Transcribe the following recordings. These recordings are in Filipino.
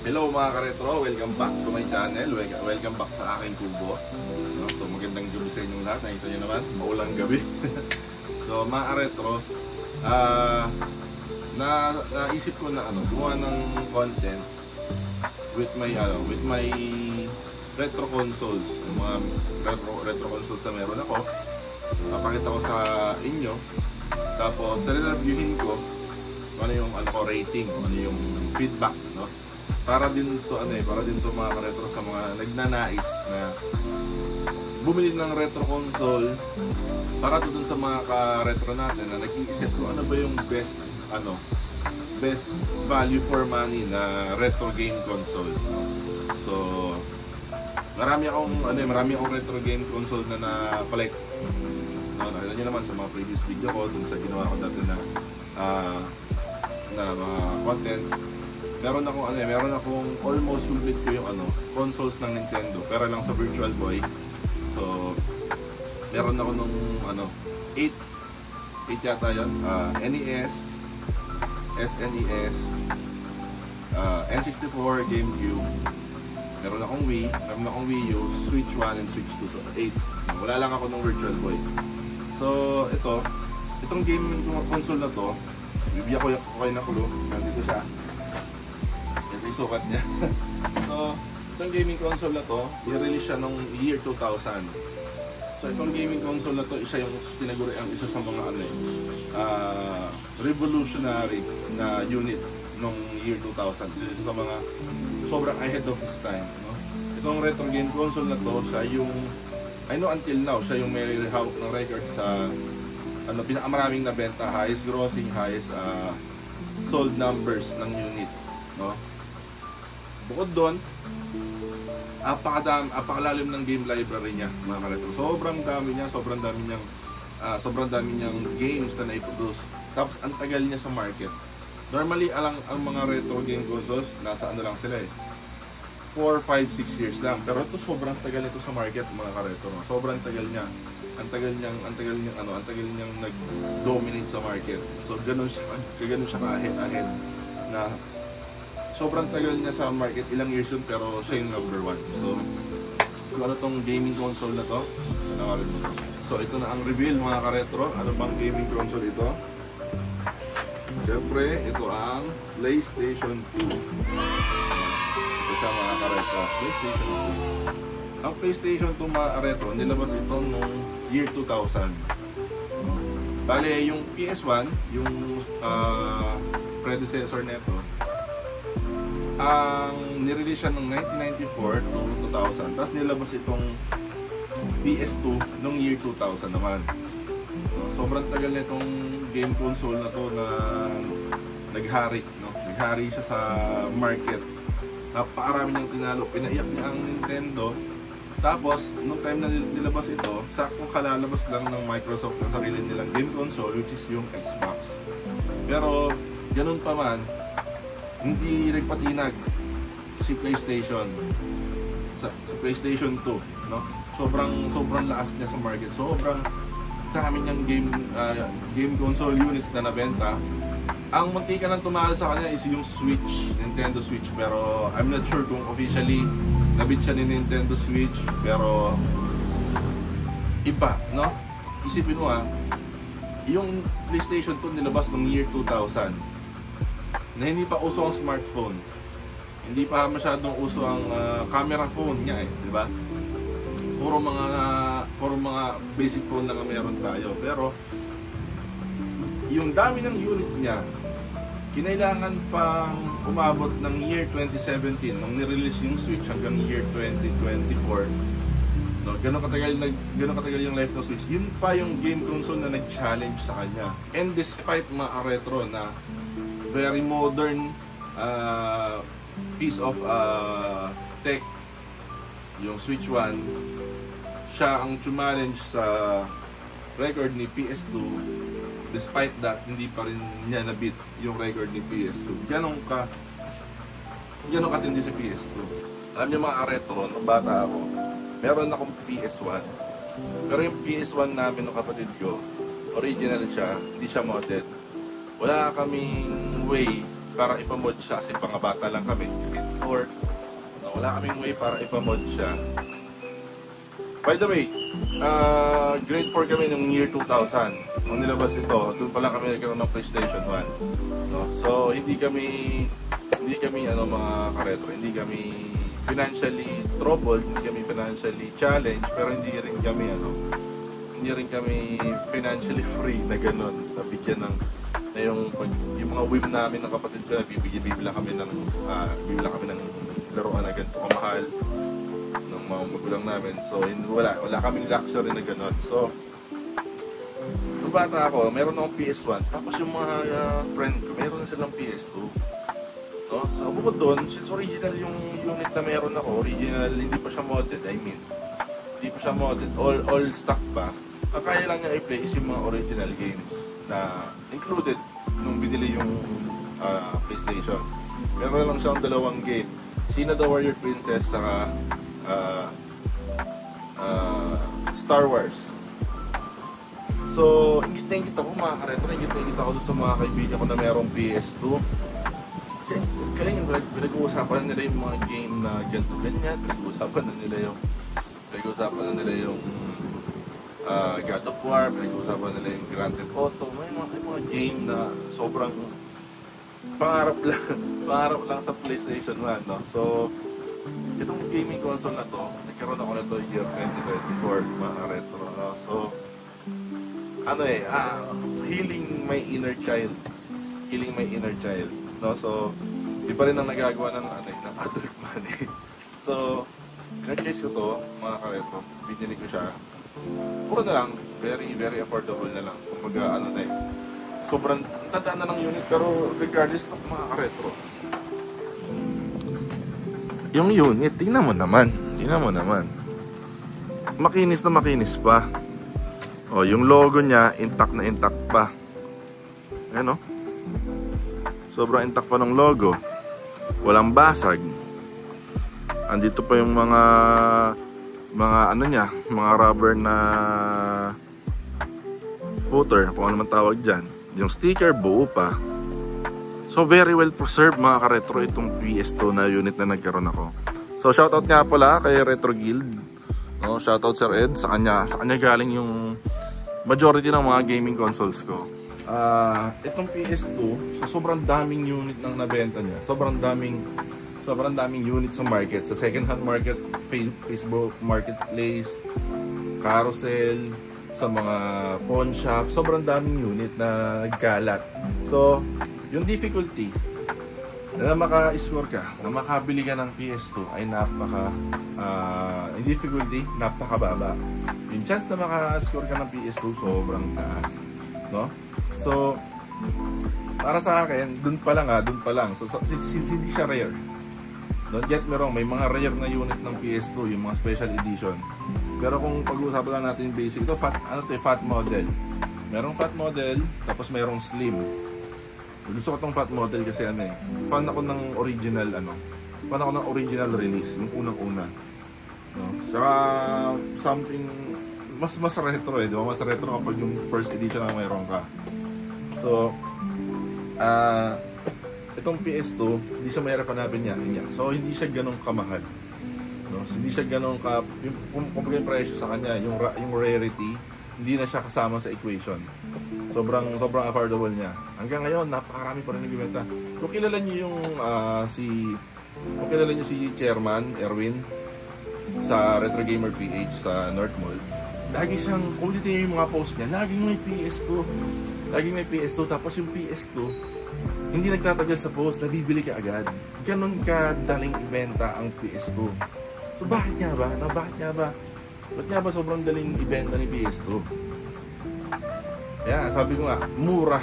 Hello mga ka-retro, welcome back to my channel. Welcome back sa aking kubo. So magandang gabi sa inyong lahat. Nakita nyo naman, maulang gabi. So mga ka-retro, naisip ko na gumawa ng content with my retro consoles. Yung mga retro consoles na meron ako, papakita ko sa inyo. Tapos reviewin ko ano yung rating, ano yung feedback, no? Para din to mga ka-retro sa mga nagnanais na bumili ng retro console, para to dun sa mga ka-retro natin na nag-iisip ko ano ba yung best value for money na retro game console. So marami akong retro game console na na-collect. Nakita nyo naman sa mga previous video ko dun sa ginawa ko dati na mga content. Meron akong almost complete ko yung consoles ng Nintendo, pero lang sa Virtual Boy. So meron ako nung 8 yata yun, NES, SNES, N64, GameCube. Meron akong Wii, meron akong Wii U, Switch 1 and Switch 2. So 8. Wala lang ako nung Virtual Boy. So itong gaming console na to, bibigyan ko kayo na kulo. Nandito siya. Ito yung sukat niya. So itong gaming console na to, i-release siya nung year 2000. So itong gaming console na to, isa yung tinaguri ang isa sa mga revolutionary na unit nung year 2000. So isa sa mga sobrang ahead of its time, no? Itong retro game console na to, siya yung until now, siya yung may hawak ng record sa pinakamaraming nabenta, highest grossing, highest sold numbers ng unit, no? Bukod doon, apakalalim ng game library niya, mga ka-retro. Sobrang dami niyang games na na-produce. Tapos ang tagal niya sa market. Normally ang mga retro game consoles nasa lang sila 4, 5, 6 years lang. Pero ito sobrang tagal nito sa market, mga ka-retro. Sobrang tagal niya. Ang tagal niyang nag-dominate sa market. So ganun siya ka-ahead na sobrang tagal niya sa market, ilang years yun, pero siya yung number 1. So ano tong gaming console na to? So ito na ang reveal, mga ka-retro. Ano bang gaming console ito? Siyempre, ito ang PlayStation 2. Ito siya, mga ka-retro, PlayStation 2. Ang PlayStation 2, mga ka-retro, nilabas ito noong year 2000. Bale, yung PS1, yung predecessor nito, ang nirelease siya noong 1994 to 2000. Tapos nilabas itong PS2 noong year 2000 naman. So, sobrang tagal na itong game console na to na naghari, no? Naghari siya sa market. Napakarami niyang tinalo. Pinaiyak niya ang Nintendo. Tapos, nung time na nilabas ito, saktong kalalabas lang ng Microsoft ng sarili nilang game console, which is yung Xbox. Pero, ganun pa man, hindi nagpatinag si PlayStation sa PlayStation 2, no? Sobrang lakas niya sa market. Sobrang dami niyang game console units na nabenta. Ang muntika nang tumalo sa kanya is yung Switch, Nintendo Switch, pero I'm not sure kung officially nabit siya ni Nintendo Switch, pero iba, no? Isipin mo yung PlayStation 2 nilabas noong year 2000 na hindi pa uso ang smartphone. Hindi pa masyadong uso ang camera phone niya, di ba? Puro mga basic phone lang ang meron tayo. Pero yung dami ng unit niya, kinailangan pang umabot ng year 2017 nung nirelease yung Switch hanggang year 2024. No, ganun katagal yung life ng Switch. Yun pa yung game console na nag-challenge sa kanya. And despite mga retro na very modern piece of tech, yung Switch 1, siya ang challenge sa record ni PS2. Despite that, hindi pa rin niya nabit yung record ni PS2. Ganun katindi si PS2. Alam niyo mga retro, nung bata ako, meron akong PS1. Pero yung PS1 namin ng kapatid ko, original siya, hindi siya modded. Wala kaming way para ipamod siya kasi pangabata lang kami. Or wala kaming way para ipamod siya. By the way, grade 4 kami ng year 2000. Nung nilabas ito, doon pa lang kami nagkaroon ng PlayStation 1. No? So, hindi kami mga karetro, hindi kami financially troubled, hindi kami financially challenged, pero hindi rin kami financially free na gano'n. Nabigyan ng yung mga whim namin ng kapatid ko, bibila kami ng laruan na ganito kamahal ng mga magulang namin. So wala kaming luxury na gano'n. So nung bata ako, meron akong PS1, tapos yung mga friend ko, meron na silang PS2. No? So bukod doon, since original yung unit na meron ako, original, hindi pa siya modded, hindi pa siya modded, all stock pa. Ang kaya lang niya i-play is yung mga original games na included nung binili yung PlayStation. Meron lang siyang dalawang game, Xena the Warrior Princess saka Star Wars. So, ingit ako mga karetro, ingit ako doon sa mga kaibigan ko na merong PS2. Kasi galing, pinag-uusapan na nila yung mga game na ganito-ganyan, pinag-uusapan na nila yung God of War, pinag-uusapan nila yung Grand Theft Auto. May mga game na sobrang pangarap lang sa PlayStation 1, no? So, itong gaming console na to, nagkaroon ako na to year 2024, mga retro, no? So, healing my inner child, no? So, di pa rin ang nagagawa ng adult money. So, in-choice ko to, mga karetro, binili ko siya. Puro na lang, very very affordable na lang. Kumbaga sobrang tanda na ng unit, pero regardless ng mga karetro, yung unit, tingnan mo naman, makinis na makinis pa. Yung logo niya intact na intact pa. Ayan, sobrang intact pa ng logo, walang basag. Andito pa yung mga rubber na footer, kung ano man tawag dyan. Yung sticker buo pa. So very well preserved, mga ka-retro, itong PS2 na unit na nagkaroon ako. So shoutout nga pala kay Retro Guild, no? Shoutout Sir Ed, sa kanya galing yung majority ng mga gaming consoles ko. Itong PS2, so sobrang daming unit ng nabenta niya. Sobrang daming unit sa market, sa second hand market, Facebook Marketplace, Carousel, sa mga pawn shop. Sobrang daming unit na nagkalat. So, yung difficulty na maka-score ka, na makabili ka ng PS2 ay yung difficulty napakababa. Yung chance na maka-score ka ng PS2 sobrang taas, no? So, para sa akin, dun pa lang. So hindi siya rare. Don't get me wrong, may mga rare na unit ng PS2, yung mga special edition. Pero kung pag-uusapan lang natin yung basic, ito fat model. Merong fat model, tapos merong slim. Gusto ko tong fat model kasi fan ako ng original release, yung unang-una. No? Saka something mas retro di ba? Mas retro kapag yung first edition na mayroon ka. So, itong PS2, hindi siya mahirap hanapin niya. So, hindi siya ganong kamahal. No? So, hindi siya ganong kung yung presyo sa kanya, yung rarity, hindi na siya kasama sa equation. Sobrang affordable niya. Hanggang ngayon, napakarami pa rin nagbibenta. Kung kilala niyo si Chairman Erwin sa Retro Gamer PH sa North Mall, lagi siyang, kung dito yung mga post niya, laging may PS2. Tapos yung PS2, hindi nagtatagal sa post, nabibili ka agad. Ganon ka daling ibenta ang PS2. So bakit nga ba? Bakit nga ba sobrang daling ibenta ni PS2? Kaya sabi ko nga, mura.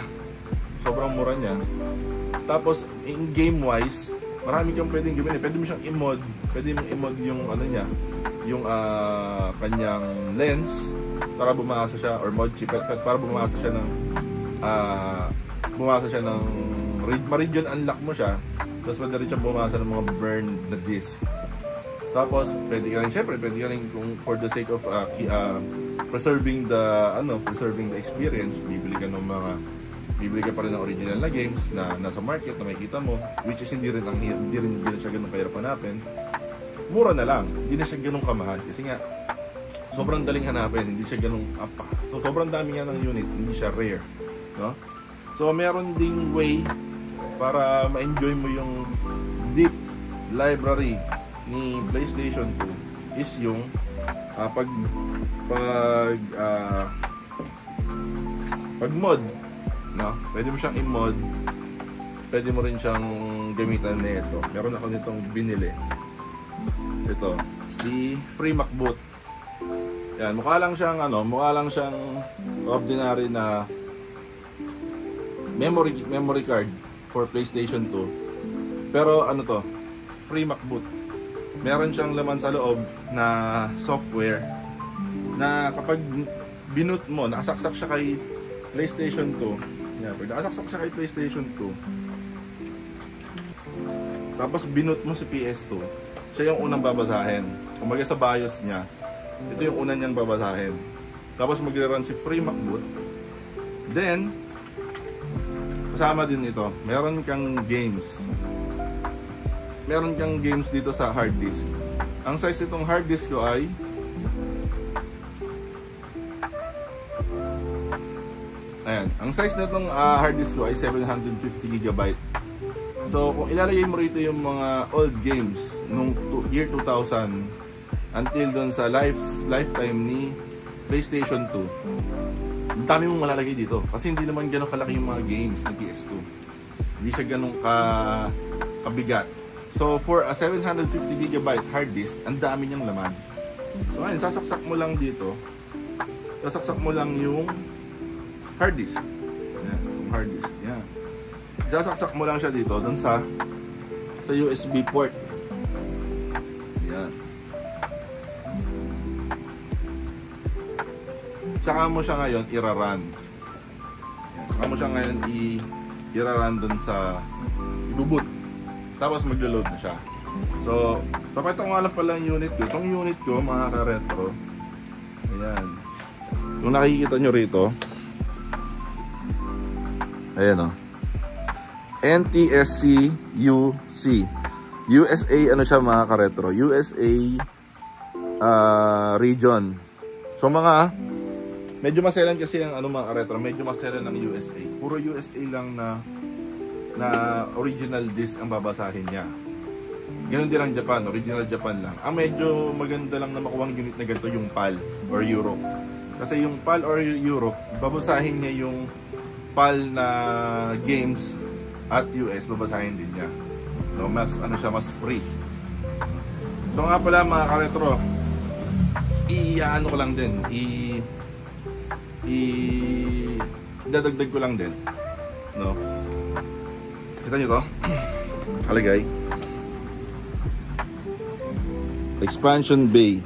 Sobrang mura niya. Tapos in game wise, marami kang pwedeng gawin. Pwede mo siyang i-mod. Pwede mo i-mod yung yung kanyang lens para bumasa siya, or mod chip para bumasa siya ng ma-region unlock mo siya. Tapos pwede rin siya bumasa ng mga burn na disc. Tapos pwede ka rin kung for the sake of preserving the experience, bibili ka ng mga bibili ka pa rin ng original na games na nasa market na makikita mo, which is hindi rin siya ganun kahirap hanapin. Mura na lang, hindi na siya ganun kamahal kasi nga sobrang daling hanapin, hindi siya ganun apa. So sobrang dami nga ng unit, hindi siya rare, no? So meron ding way para ma-enjoy mo yung deep library ni PlayStation 2 is yung pag mod, no? Pwede mo siyang i-mod, pwede mo rin siyang gamitan nito. Meron ako nitong binili. Ito, si Free MacBoot. Yan, mukha lang siyang ordinary na memory card for PlayStation 2. Pero ano to, Free MacBoot. Meron siyang laman sa loob na software na kapag binut mo, nakasaksak siya kay PlayStation 2. Yan, pag nakasaksak siya kay PlayStation 2, tapos binut mo si PS2, siya yung unang babasahin. Kumbaga sa BIOS niya, ito yung unang niyang babasahin. Tapos magre-run si Free MacBoot. Then, kasama din ito, meron kang games. Meron kang games dito sa hard disk. Ang size nitong hard disk ko ay ang size nitong hard disk ko ay 750 GB. So, kung ilalagay mo rito yung mga old games nung year 2000 until doon sa lifetime ni PlayStation 2, ang dami mong malalagay dito. Kasi hindi naman gano'ng kalaki yung mga games ng PS2. Hindi siya gano'ng kabigat. So, for a 750 GB hard disk, ang dami niyang laman. So, ayun, sasaksak mo lang dito. Sasaksak mo lang yung hard disk. Ayan, yung hard disk. Ayan. Sasaksak mo lang siya dito, dun sa USB port. Ayan. Saka mo siya ngayon i-run. Saka mo siya ngayon i-run dun sa ibuboot. Tapos maglo-load na siya. So, papakita ko nga lang pala yung unit ko. Itong unit ko, mga ka-retro. Ayan. Kung nakikita nyo rito, ayan o. NTSC-UC. USA, ano siya mga ka-retro? USA region. So, medyo maselan kasi ang mga ka-retro. Medyo maselan ng USA. Puro USA lang na original disc ang babasahin niya. Ganon din ang Japan, original Japan lang. Ang medyo maganda lang na makuha ng unit na ganito yung PAL or Europe. Kasi yung PAL or Europe, babasahin niya yung PAL na games at US, babasahin din niya. No, mas free. So nga pala mga ka-retro, i-ano ko lang din, dadagdag ko lang din, no? Kita nyo to? Kalagay expansion bay.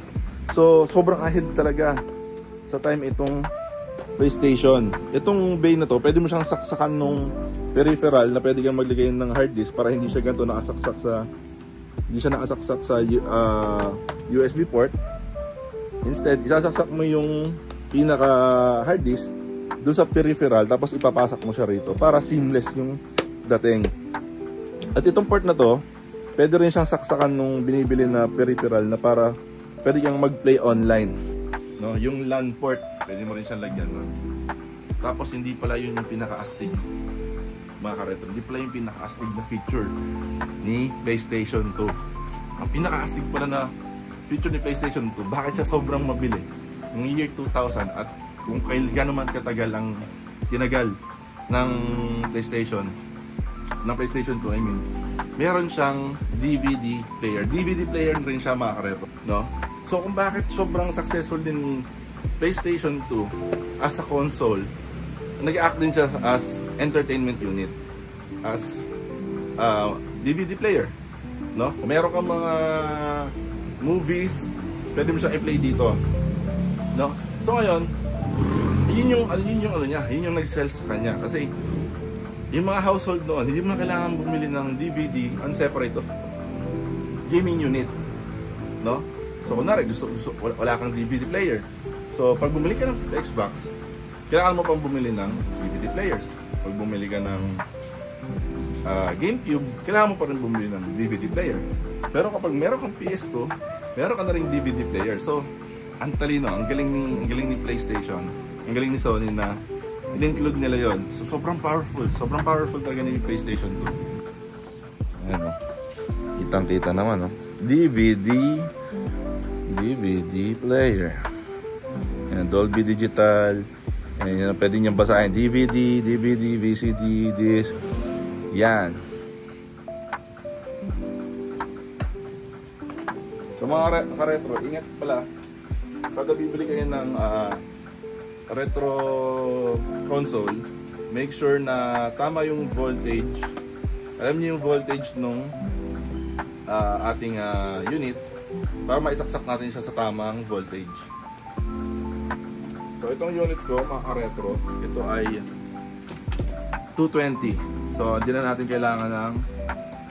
So sobrang ahead talaga sa time itong PlayStation. Itong bay na to, pwede mo siyang saksakan nung peripheral na pwede kang maglagay ng hard disk para hindi siya ganito nakasaksak sa USB port. Instead, isasaksak mo yung pinaka hard disk doon sa peripheral, tapos ipapasak mo siya rito para seamless yung dating. At itong port na to, pwede rin siyang saksakan nung binibili na peripheral na para pwede kang mag-play online, no? Yung LAN port, pwede mo rin siyang lagyan, no? Tapos hindi pala yun yung pinaka-astig, mga ka-retro. Hindi pala yung pinaka-astig na feature ni PlayStation 2. Ang pinaka-astig pala na feature ni PlayStation 2, bakit siya sobrang mabili ng year 2000 at kung kailan naman katagal ang tinagal ng PlayStation 2, I mean, meron siyang DVD player. DVD player rin siya, mga ka-retro, no? So kung bakit sobrang successful din ni PlayStation 2 as a console, nag-act din siya as entertainment unit, as DVD player, no? Kung meron kang mga movies, pwede mo siyang i-play dito, no? So ngayon, yun yung nag-sell sa kanya kasi yung mga household noon, hindi mo na kailangan bumili ng DVD on separate of gaming unit, no? So kunwari, wala kang DVD player. So pag bumili ka ng Xbox, kailangan mo pang bumili ng DVD player. pag bumili ka ng GameCube, kailangan mo pa rin bumili ng DVD player. Pero kapag meron kang PS2, meron ka na rin DVD player. So, ang talino, ang galing ni PlayStation, ang galing ni Sony na in-include nila yon. So, sobrang powerful talaga ni PlayStation 2. Ayan o. Kitang-kita naman o. DVD player. Ayan, Dolby Digital. Ayan, pwede niyang basahin. DVD, VCD, disc. Yan. So mga ka-retro, ingat pala. Kada bibili kayo ng retro console, make sure na tama yung voltage. Alam niyo yung voltage nung ating unit para maisaksak natin siya sa tamang voltage. So itong unit ko, mga ka-retro, ito ay 220. So hindi na natin kailangan ng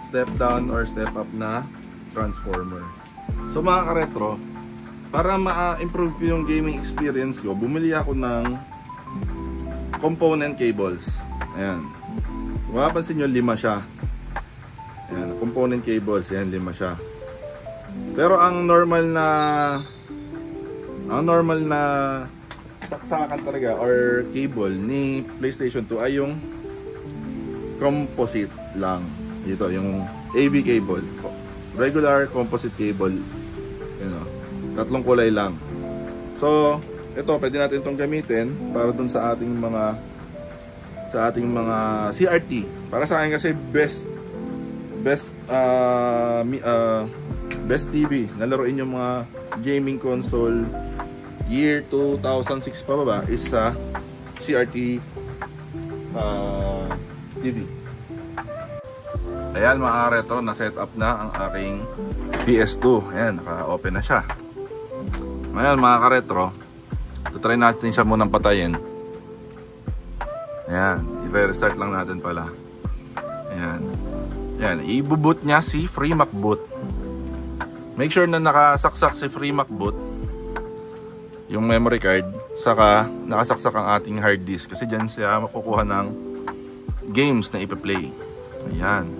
step down or step up na transformer. So mga ka-retro, para ma-improve yung gaming experience ko, bumili ako ng component cables. Ayan. Kung mapapansin nyo, 5 siya. Ayan, component cables, ayan, 5 siya. Pero ang normal na saksakan talaga or cable ni PlayStation 2 ay yung composite lang. Dito, yung AV cable. Regular composite cable. You know, 3 kulay lang. So, ito pwede natin itong gamitin para dun sa ating mga CRT. Para sa akin kasi best TV na laruin yung mga gaming console year 2006 pa ba is sa CRT TV. Ayan mga retro, na set up na ang aking PS2. Ayan, naka-open na siya. Ngayon mga ka-retro, try natin siya munang patayin. Ayan, i-restart lang natin pala. Ayan. Ayan, i-boot niya si FreeMac Boot. Make sure na nakasaksak si FreeMac Boot, yung memory card, saka nakasaksak ang ating hard disk. Kasi dyan siya makukuha ng games na ipa-play. Ayan.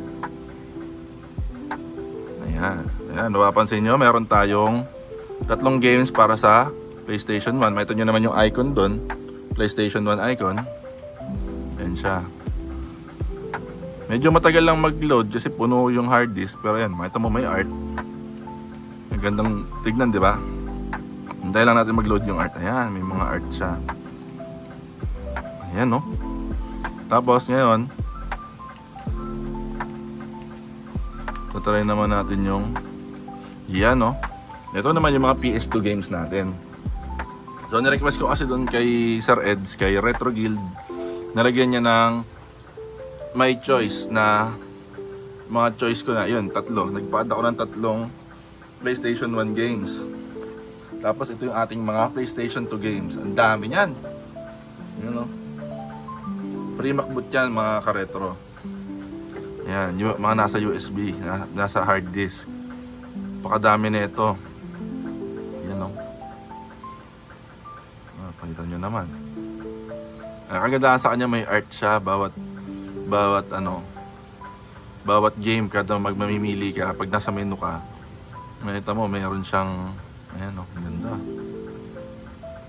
Ayan. Ayan, napapansin nyo, meron tayong 3 games para sa PlayStation 1. Makita nyo naman yung icon doon, PlayStation 1 icon. Ayan siya. Medyo matagal lang mag-load kasi puno yung hard disk. Pero ayan, makita mo may art. Ang gandang tignan, di ba? Hintayin lang natin mag-load yung art. Ayan, may mga art siya. Ayan, no? Tapos ngayon, try naman natin yung yan, no? Ito naman yung mga PS2 games natin. So, nirequest ko kasi doon kay Sir Eds, kay Retro Guild, nalagyan niya ng my choice na mga choice ko na, yun, 3. Nagpa-add ako ng 3 PlayStation 1 games. Tapos ito yung ating mga PlayStation 2 games. Ang dami niyan. Yun, no? FreeMac Boot yan, mga ka-retro. Yan, yung mga nasa USB, nasa hard disk. Pakadami na ito. Yan, o. Pakita nyo naman. Kagandahan sa kanya, may art siya. Bawat game, kada magmamimili ka, pag nasa menu ka, makita mo, mayroon siyang, ayan, o, ganda.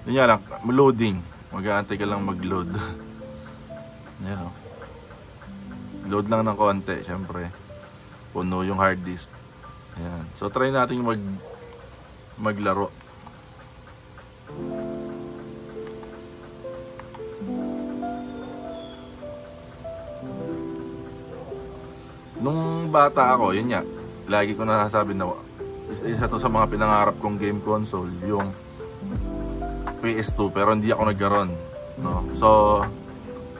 Yun nga lang, loading. Mag-aantay ka lang mag-load. Ayan, o. Load lang ng konti, syempre. Puno yung hard disk. Ayan. So try natin maglaro. Nung bata ako, yun nga, lagi ko nasasabi na isa to sa mga pinangarap kong game console, yung PS2, pero hindi ako nagkaroon, no? So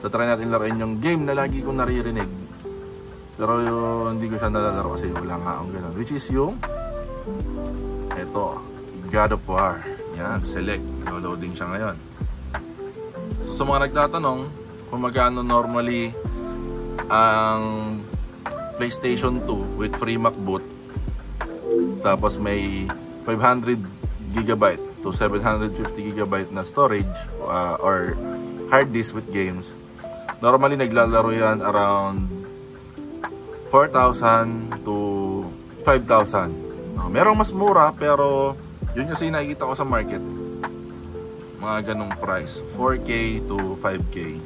try natin laruin yung game na lagi kong naririnig, pero hindi ko siya nalalaro kasi wala nga akong ganun, which is yung eto, God of War. Yan, select, loading siya ngayon. So sa mga nagtatanong kung magkano normally ang PlayStation 2 with FreeMac Boot, tapos may 500GB to 750GB na storage or hard disk with games, Normally naglalaro yan around 4,000 to 5,000. Merong mas mura, pero yun kasi nakikita ko sa market. Mga ganong price, 4K to 5K.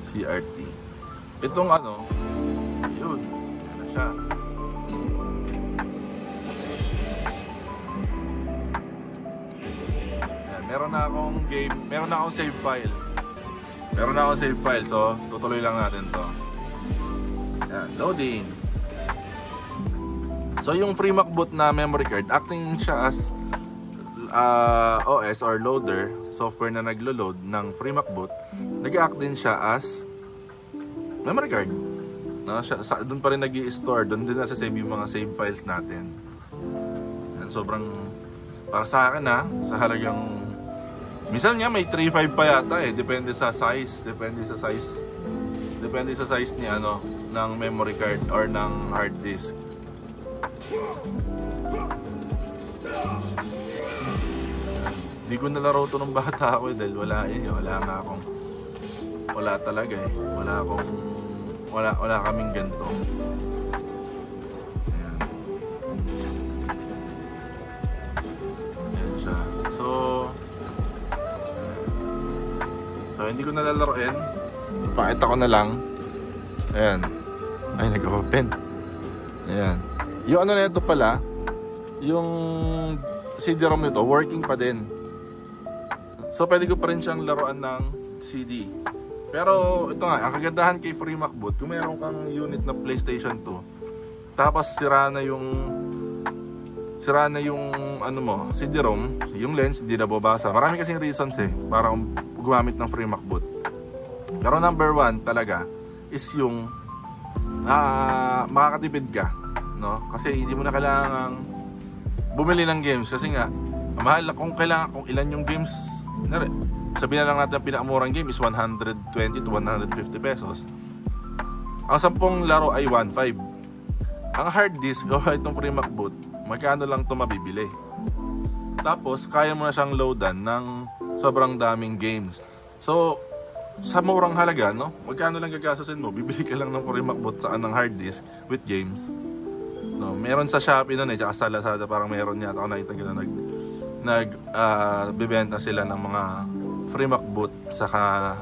CRT. Itong ano, yun, yan na siya. Yan, meron na akong game, meron na akong save file. So tutuloy lang natin to. Yan, loading. So yung FreeMac boot na memory card, acting siya as OS or loader, software na naglo-load ng FreeMac boot. Nag-act din siya as memory card. No, doon pa rin nag-i-store, doon din nasa save yung mga save files natin. Yan, sobrang para sa akin sa halagang minsan nga may 3.5 pa yata depende sa size ni ano ng memory card or ng hard disk. Hindi ko nalaro to nung bata ako dahil wala talaga wala kaming ganito. Ayan siya. So hindi ko nalalaroin. Pakita ko na lang. Ayan. Ay, nag-open. Ayan. Yung ano na ito pala, yung CD-ROM nito, working pa din. So, pwede ko pa rin siyang laruan ng CD. Pero, ito nga, ang kagandahan kay FreeMac boot, kung meron kang unit na PlayStation 2, tapos sira na yung ano mo, CD-ROM, yung lens, hindi nababasa. Marami kasing reasons para gumamit ng FreeMac boot. Pero number one talaga is yung makakatipid ka, no? Kasi hindi mo na kailangang bumili ng games kasi nga mahal kung ilan yung games. Sabihin na lang natin ang pinakamurang game is 120 to 150 pesos. Ang 10 laro ay 1.5. Ang hard disk o itong FreeMac boot, magkano lang ito mabibili. Tapos kaya mo na siyang loadan ng sobrang daming games. So sa murang halaga, no? Magkano lang gagastusin mo? Bibili ka lang ng FreeMac boot sa ng hard disk with games. No, meron sa Shopee noon tsaka sa Lazada parang meron yata ako nakita na bibenta sila ng mga FreeMac boot saka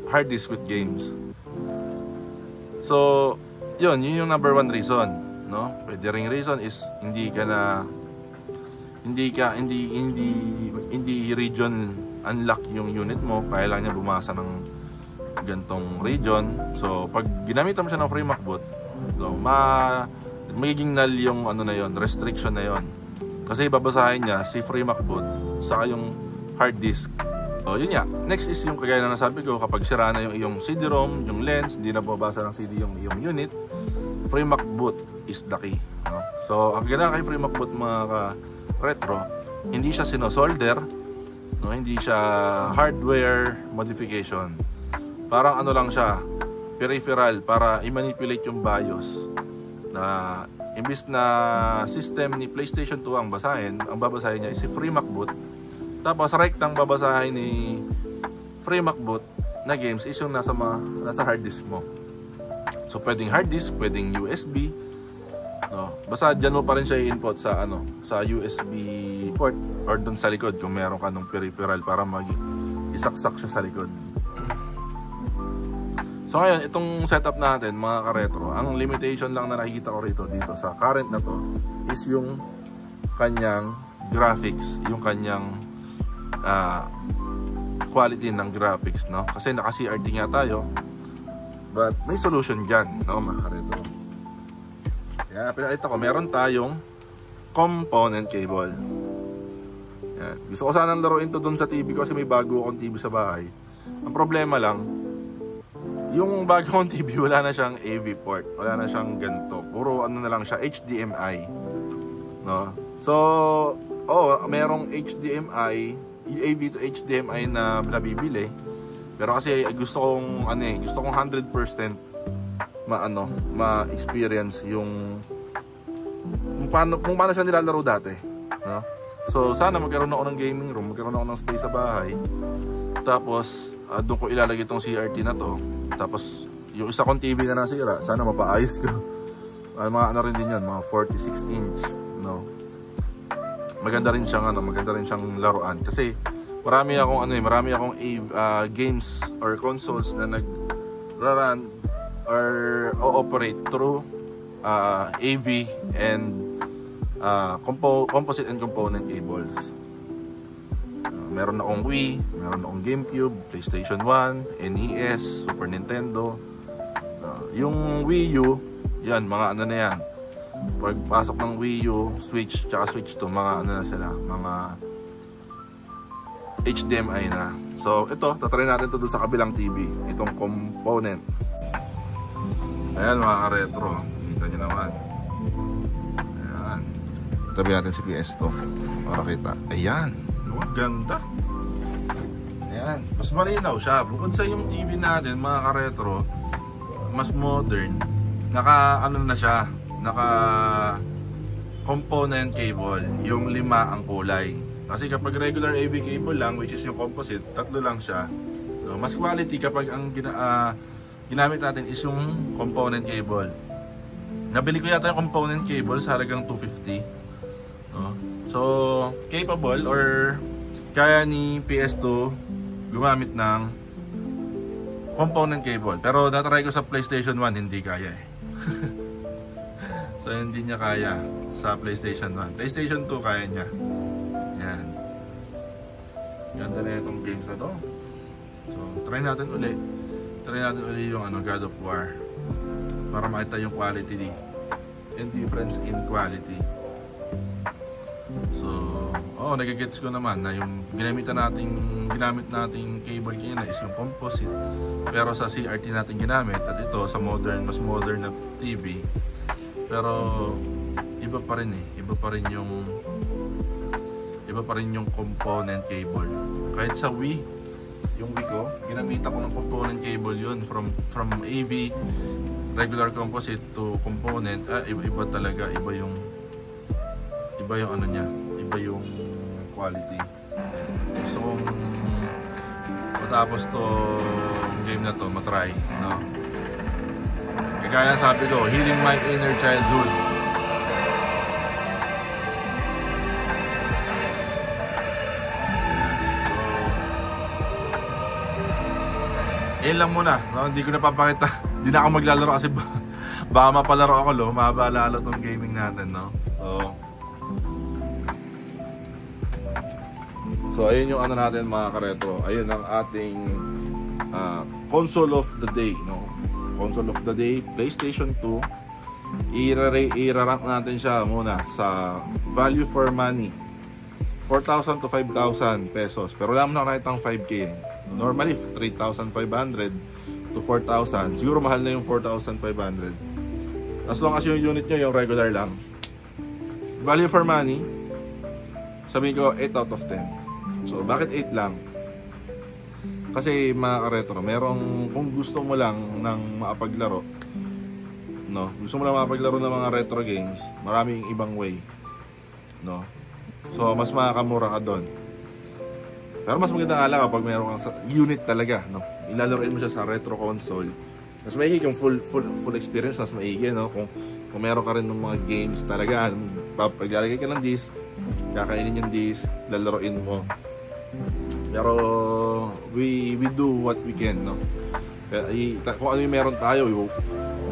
hard disk with games. So, yun yung number one reason, no? Pwede ring reason is hindi region unlock yung unit mo, kaya lang niya bumasa ng gantong region. So pag ginamitan mo siya ng FreeMac boot, so magiging null yung ano na yon, restriction na yon. Kasi babasahin niya si FreeMac boot saka yung hard disk. So yun nga. Next is yung kagaya na nasabi ko, kapag sira na yung iyong CD-ROM, yung lens, hindi na babasa ng CD yung iyong unit, FreeMac boot is the key, no? So ang ganda kay FreeMac boot mga ka-retro, hindi siya sinosolder, no? Hindi siya hardware modification. Parang ano lang siya, peripheral para i-manipulate yung BIOS. Na imbis na system ni PlayStation 2 ang babasahin niya is si FreeMac boot. Tapos rectang babasahin ni FreeMac boot na games is yung nasa hard disk mo. So pwedeng hard disk, pwedeng USB, no? Basta dyan mo pa rin siya i-input sa sa USB port or dun sa likod kung meron ka ng peripheral para isaksak siya sa likod. So ngayon, itong setup natin mga ka-retro, ang limitation lang na nakikita ko rito dito sa current na to is yung kanyang graphics, yung kanyang quality ng graphics, no? Kasi naka CRT nga tayo, but may solution dyan, no mga ka-retro. Kaya pinakita ko, meron tayong component cable. Yan. Gusto ko sanang laruin to dun sa TV ko kasi may bago akong TV sa bahay. Ang problema lang, yung bagong TV wala na siyang AV port, wala na siyang ganito, puro ano na lang siya, HDMI, no? So merong HDMI, AV to HDMI na nabibili, pero kasi gusto kong 100% ma-experience yung kung paano siya nilalaro dati, no? So sana magkaroon ako ng gaming room, magkaroon ako ng space sa bahay. Tapos doon ko ilalagay itong CRT na to. Tapos yung isa kong TV na nasira, sana mapaayos ko. Mga ano rin din yan, mga 46 inch, no. Maganda rin siyang laruan kasi marami akong games or consoles na nag-run or operate through AV and composite and component cables. Meron akong Wii, meron akong GameCube, PlayStation 1, NES, Super Nintendo. Yung Wii U, yan, mga ano na yan. Pagpasok ng Wii U, Switch, tsaka Switch to, mga ano na sila, mga HDMI na. So, ito, tatry natin to doon sa kabilang TV, itong component. Ayan mga ka-retro, kita nyo naman. Ayan. Tabi natin si PS to, para kita. Ayan. Ang ganda. Ayan. Mas malinaw siya. Bukod sa yung TV natin, mga ka-retro, mas modern. Naka-ano na siya. Naka-component cable. Yung 5 ang kulay. Kasi kapag regular AV cable lang, which is yung composite, 3 lang siya. No, mas quality kapag ang ginamit natin is yung component cable. Nabili ko yata yung component cable sa halagang 250. No? So, capable or kaya ni PS2 gumamit ng component cable. Pero natry ko sa PlayStation 1, hindi kaya eh. So, hindi niya kaya sa PlayStation 1. PlayStation 2 kaya niya. Yan. Ganda na itong games na to. So, try natin uli. Try natin uli yung God of War. Para makita yung quality and difference in quality. So, nagigets ko naman na yung ginamit nating cable kanina is yung composite. Pero sa CRT natin ginamit at ito sa mas modern na TV. Pero iba pa rin eh. Iba pa rin yung component cable. Kahit sa Wii, yung Wii ko, ginamit ako ng component cable yun from AV regular composite to component. Iba talaga, iba yung ano niya, iba yung quality. So kung matapos to game na to, matry, no? Kagaya sabi ko, healing my inner childhood. Yan lang muna, no? Hindi ko napapakita. Hindi na ako maglalaro kasi baka mapalaro ako, mahaba lalo tong gaming natin, no? So ayun yung ano natin mga ka-retro. Ayun ang ating console of the day, no? Console of the day, PlayStation 2. I-rank natin siya muna sa value for money. 4,000 to 5,000 pesos. Pero wala mo na nakita ang 5K. Normally 3,500 to 4,000. Siguro mahal na yung 4,500. As long as yung unit nyo yung regular lang. Value for money, sabihin ko 8 out of 10. So bakit 8 lang? Kasi mga ka-retro, merong kung gusto mo lang ng makapaglaro, no? Gusto mo lang makapaglaro ng mga retro games, maraming ibang way, no? So mas makakamura ka doon. Pero mas maganda nga lang kapag meron kang unit talaga, no? Ilalaroin mo siya sa retro console. Mas maigi yung full experience, mas maigi, no? Kung meron ka rin ng mga games talaga, paglalagay ka ng disc, kakainin yung disc, lalaroin mo. Pero we do what we can, no? Kung ano yung meron tayo,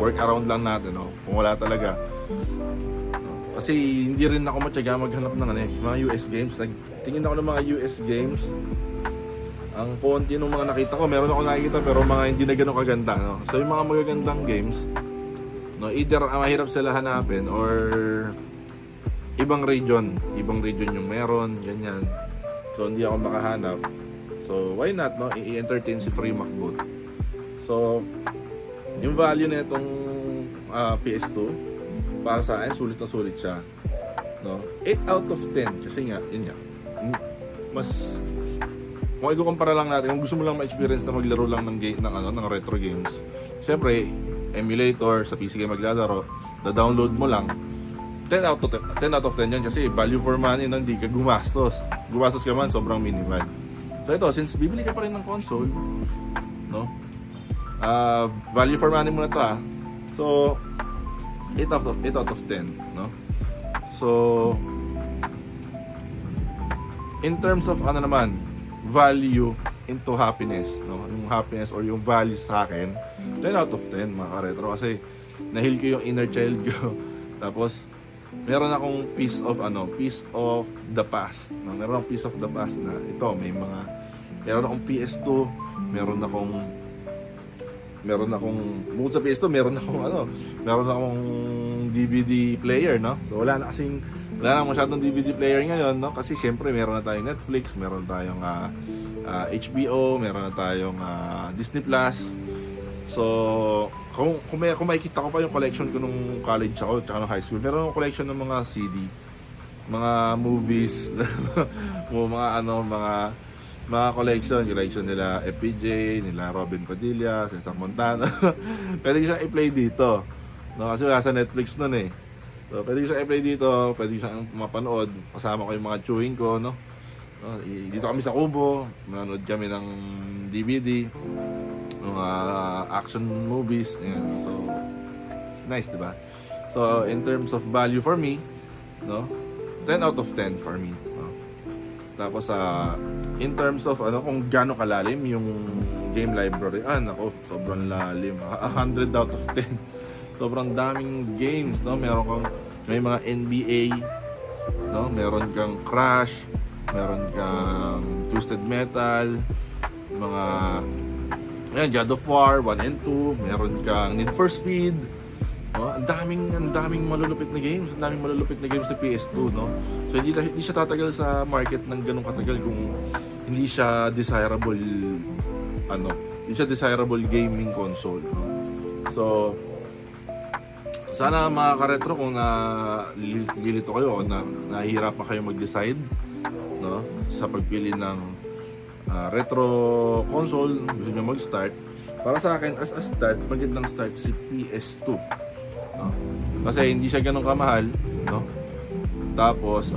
work around lang natin, no? Kung wala talaga, no? Kasi hindi rin ako matyaga maghanap ng mga US games. Tingin ako ng mga US games. Ang konti ng mga nakita ko, meron ako nakikita pero mga hindi na gano'ng kaganda, no? So yung mga magagandang games, no, either mahirap sila hanapin or ibang region yung meron, ganyan. So hindi ako makahanap. So why not, no? I-entertain si Free MacBoot. So yung value na itong PS2 para sa akin, sulit na sulit siya, no? 8 out of 10 kasi nga, yun nga, mas kung i-compare lang natin, kung gusto mo lang ma-experience na maglaro lang ng retro games, syempre emulator sa PC kayo maglalaro, da-download mo lang, 10 out of 10 yan kasi value for money na hindi ka gumastos. Gumastos ka man, sobrang minimal. So ito, since bibili ka pa rin ng console, no? Value for money muna to So 8 out of 10, no? So in terms of ano naman, value into happiness, no? Yung happiness or yung value sa akin, 10 out of 10 mga ka-retro kasi nahil ko yung inner child ko. Tapos meron akong piece of the past, no? Meron akong piece of the past na ito, meron akong PS2, meron akong bukod sa PS2, meron akong DVD player, no? So wala na masyadong DVD player ngayon, no? Kasi syempre meron na tayong Netflix, meron tayong HBO, meron na tayong Disney Plus. So kung makikita ko pa yung collection ko nung college ako tsaka nung high school, meron akong collection ng mga CD, mga movies, mga collection nila FPJ, nila Robin Padilla, Cesar Montano. Pwede ko siyang i-play dito, no? Kasi wala sa Netflix nun eh. So pwede ko siyang i-play dito, pwede ko siyang mapanood kasama ko yung mga chewing ko, no? Dito kami sa Kubo, manonood kami ng DVD, mga action movies, yan. So it's nice, diba? So in terms of value for me, no, 10 out of 10 for me, no? Tapos in terms of kung gaano kalalim yung game library, nako, sobrang lalim, 100 out of 10. Sobrang daming games, no? May mga NBA, no? Meron kang Crash, meron kang Twisted Metal, mga God of War 1 and 2, meron kang Need for Speed, no? Ang daming malulupit na games, sa PS2, no? So hindi siya tatagal sa market ng ganung katagal kung hindi siya desirable gaming console, no? So sana mga ka-retro, kung nalilito kayo o nahihirapan kayo mag-decide, no, sa pagpili ng retro console, gusto nyo mag-start, para sa akin as a start, magandang start si PS2, no? Kasi hindi siya ganun kamahal, no? Tapos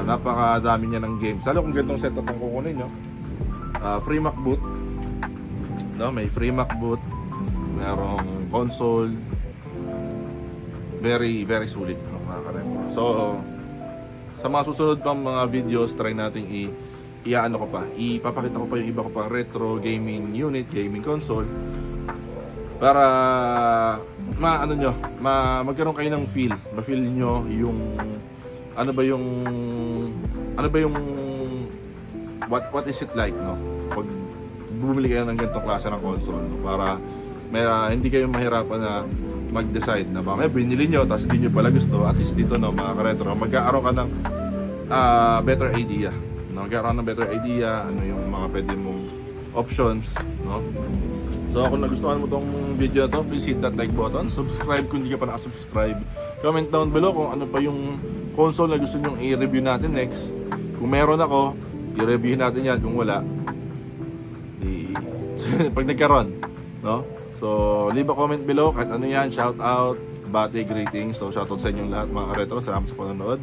napakadami niya ng games, lalo kung ganitong setup ang kukunin nyo. Free Mac boot, no? May free Mac boot, merong console, very very sulit, no, mga ka-retro. So sa mga susunod pang mga videos, try natin ipapakita ko pa yung iba ko pang retro gaming unit, gaming console, para magkaroon kayo ng ma-feel nyo yung what is it like, no, pag bumili kayo ng ganitong klase ng console, no? Para hindi kayo mahirapan na mag-decide na baka binili nyo tapos hindi nyo pala gusto. At least dito, no, mga ka-retro, magkakaroon ka ng better idea, no? Magkakaroon ng better idea ano yung mga pwede mong options, no? So kung nagustuhan mo tong video na to, please hit that like button, subscribe kung hindi ka pa nakasubscribe, comment down below kung ano pa yung console na gusto nyo i-review natin next. Kung meron ako, i-review natin yan. Kung wala, pag nagkaroon, no? So, leave a comment below, kahit ano yan, shout out, bati, greetings. So, shout out sa inyong lahat mga ka-retro. Salamat sa panonood.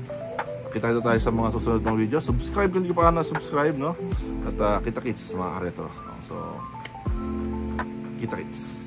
Kita tayo sa mga susunod ng video. Subscribe kung hindi ka pa na-subscribe, no? At kita-kits mga ka-retro. So, kita-kits.